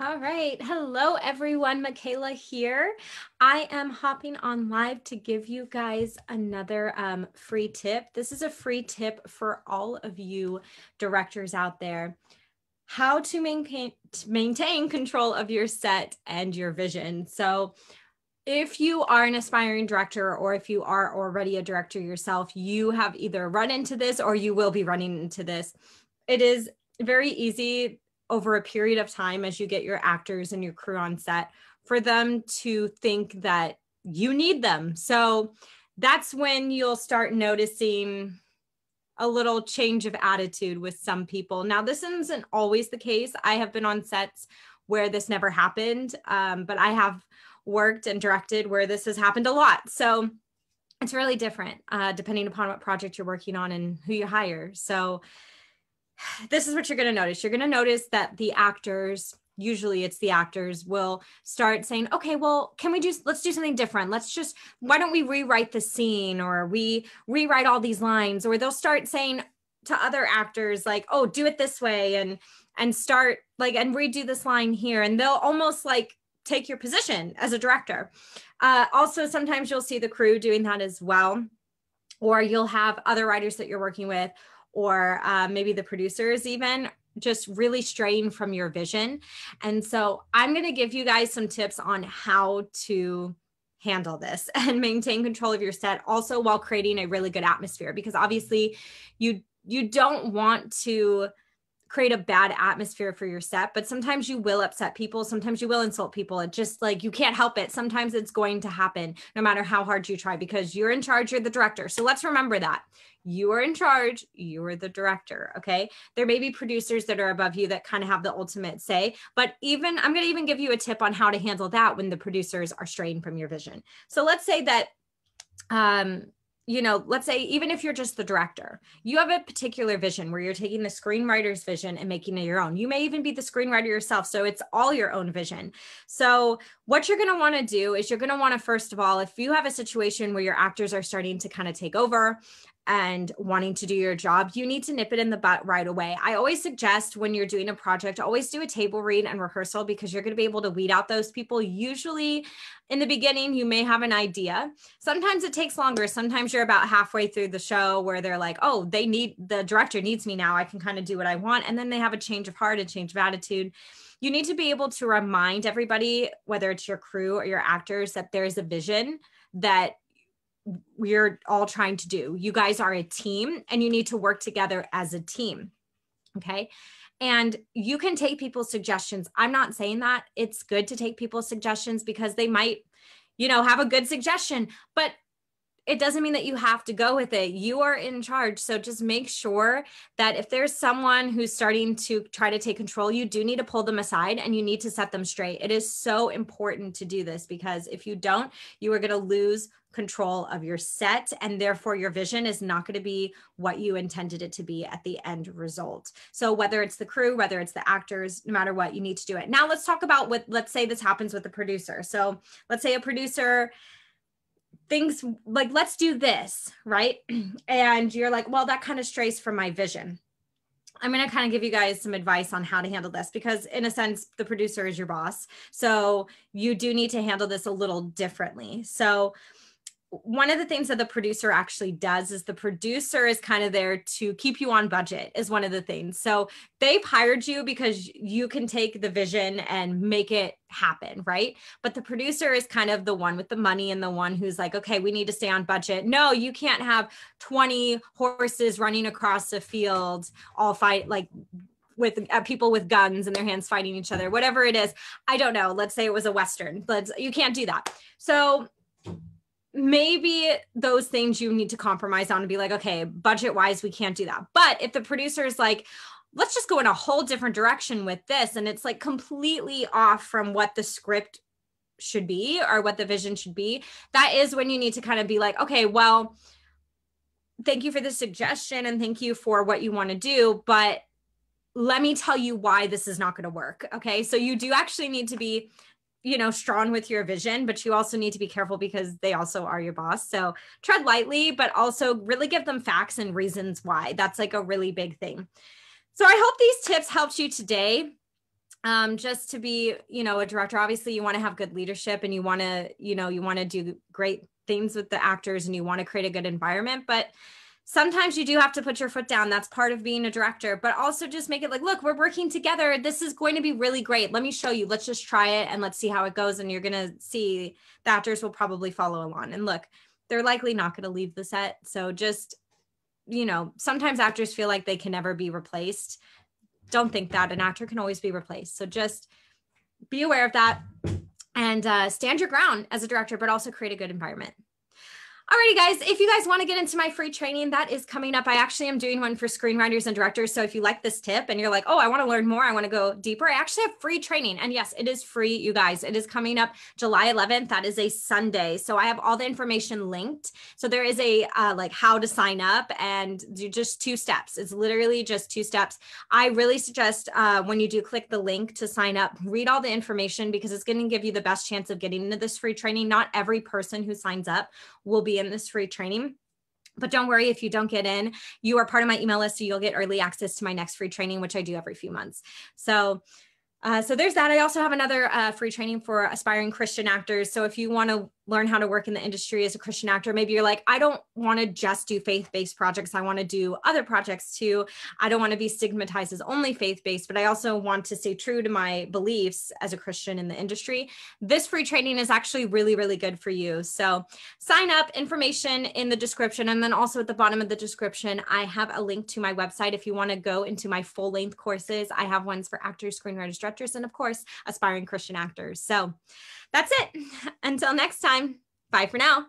All right. Hello, everyone. Michaela here. I am hopping on live to give you guys another free tip. This is a free tip for all of you directors out there. How to maintain control of your set and your vision. So if you are an aspiring director or if you are already a director yourself, you have either run into this or you will be running into this. It is very easy over a period of time as you get your actors and your crew on set for them to think that you need them. So that's when you'll start noticing a little change of attitude with some people. Now, this isn't always the case. I have been on sets where this never happened, but I have worked and directed where this has happened a lot. So it's really different depending upon what project you're working on and who you hire. So this is what you're going to notice. You're going to notice that the actors, usually it's the actors, will start saying, okay, well, let's do something different. Why don't we rewrite the scene, or we rewrite all these lines? Or they'll start saying to other actors like, oh, do it this way, and start like, and redo this line here. And they'll almost like take your position as a director. Also, sometimes you'll see the crew doing that as well. Or you'll have other writers that you're working with, or maybe the producers even, just really straying from your vision. And so I'm going to give you guys some tips on how to handle this and maintain control of your set, also while creating a really good atmosphere, because obviously you don't want to create a bad atmosphere for your set, but sometimes you will upset people. Sometimes you will insult people. It just like, you can't help it. Sometimes it's going to happen no matter how hard you try, because you're in charge, you're the director. So let's remember that you are in charge, you are the director. Okay. There may be producers that are above you that kind of have the ultimate say, but I'm going to even give you a tip on how to handle that when the producers are straying from your vision. So let's say that, let's say even if you're just the director, you have a particular vision where you're taking the screenwriter's vision and making it your own. You may even be the screenwriter yourself, so it's all your own vision. So what you're going to want to do is you're going to want to, first of all, if you have a situation where your actors are starting to kind of take over and wanting to do your job, you need to nip it in the butt right away. I always suggest when you're doing a project, always do a table read and rehearsal, because you're going to be able to weed out those people. Usually in the beginning, you may have an idea. Sometimes it takes longer. Sometimes you're about halfway through the show where they're like, oh, the director needs me now. I can kind of do what I want. And then they have a change of heart, a change of attitude. You need to be able to remind everybody, whether it's your crew or your actors, that there's a vision that we're all trying to do. You guys are a team and you need to work together as a team. Okay. And you can take people's suggestions. I'm not saying that it's good to take people's suggestions, because they might, have a good suggestion, but it doesn't mean that you have to go with it. You are in charge. So just make sure that if there's someone who's starting to try to take control, you do need to pull them aside and you need to set them straight. It is so important to do this, because if you don't, you are going to lose control of your set, and therefore your vision is not going to be what you intended it to be at the end result. So whether it's the crew, whether it's the actors, no matter what, you need to do it. Now let's talk about let's say this happens with the producer. So let's say a producer things like, let's do this, right? And you're like, well, that kind of strays from my vision. I'm going to kind of give you guys some advice on how to handle this, because in a sense, the producer is your boss. So you do need to handle this a little differently. So one of the things that the producer actually does is the producer is kind of there to keep you on budget, is one of the things. So they've hired you because you can take the vision and make it happen, right? But the producer is kind of the one with the money and the one who's like, okay, we need to stay on budget. No, you can't have 20 horses running across a field, all fight like with people with guns in their hands fighting each other, whatever it is. I don't know. Let's say it was a Western. You can't do that. So maybe those things you need to compromise on and be like, okay, budget wise, we can't do that. But if the producer is like, let's just go in a whole different direction with this, and it's like completely off from what the script should be or what the vision should be, that is when you need to kind of be like, okay, well, thank you for the suggestion and thank you for what you want to do, but let me tell you why this is not going to work. Okay. So you do actually need to be, strong with your vision, but you also need to be careful because they also are your boss. So tread lightly, but also really give them facts and reasons why. That's like a really big thing. So I hope these tips helped you today. just to be, a director. Obviously you want to have good leadership and you want to, you want to do great things with the actors and you want to create a good environment, but sometimes you do have to put your foot down. That's part of being a director, but also just make it like, look, we're working together. This is going to be really great. Let me show you. Let's just try it and let's see how it goes. And you're going to see the actors will probably follow along. And look, they're likely not going to leave the set. So just, sometimes actors feel like they can never be replaced. Don't think that an actor can always be replaced. So just be aware of that and stand your ground as a director, but also create a good environment. Alrighty, guys, if you guys want to get into my free training, that is coming up. I actually am doing one for screenwriters and directors. So if you like this tip and you're like, oh, I want to learn more, I want to go deeper, I actually have free training. And yes, it is free, you guys. It is coming up July 11th. That is a Sunday. So I have all the information linked. So there is a like how to sign up and do just 2 steps. It's literally just 2 steps. I really suggest when you do click the link to sign up, read all the information because it's going to give you the best chance of getting into this free training. Not every person who signs up will be in this free training. But don't worry if you don't get in, you are part of my email list, so you'll get early access to my next free training, which I do every few months. So there's that. I also have another free training for aspiring Christian actors. So if you want to learn how to work in the industry as a Christian actor, maybe you're like, I don't want to just do faith-based projects. I want to do other projects too. I don't want to be stigmatized as only faith-based, but I also want to stay true to my beliefs as a Christian in the industry. This free training is actually really, really good for you. So sign up, information in the description. And then also at the bottom of the description, I have a link to my website. If you want to go into my full-length courses, I have ones for actors, screenwriters, directors, and of course, aspiring Christian actors. So that's it. Until next time, bye for now.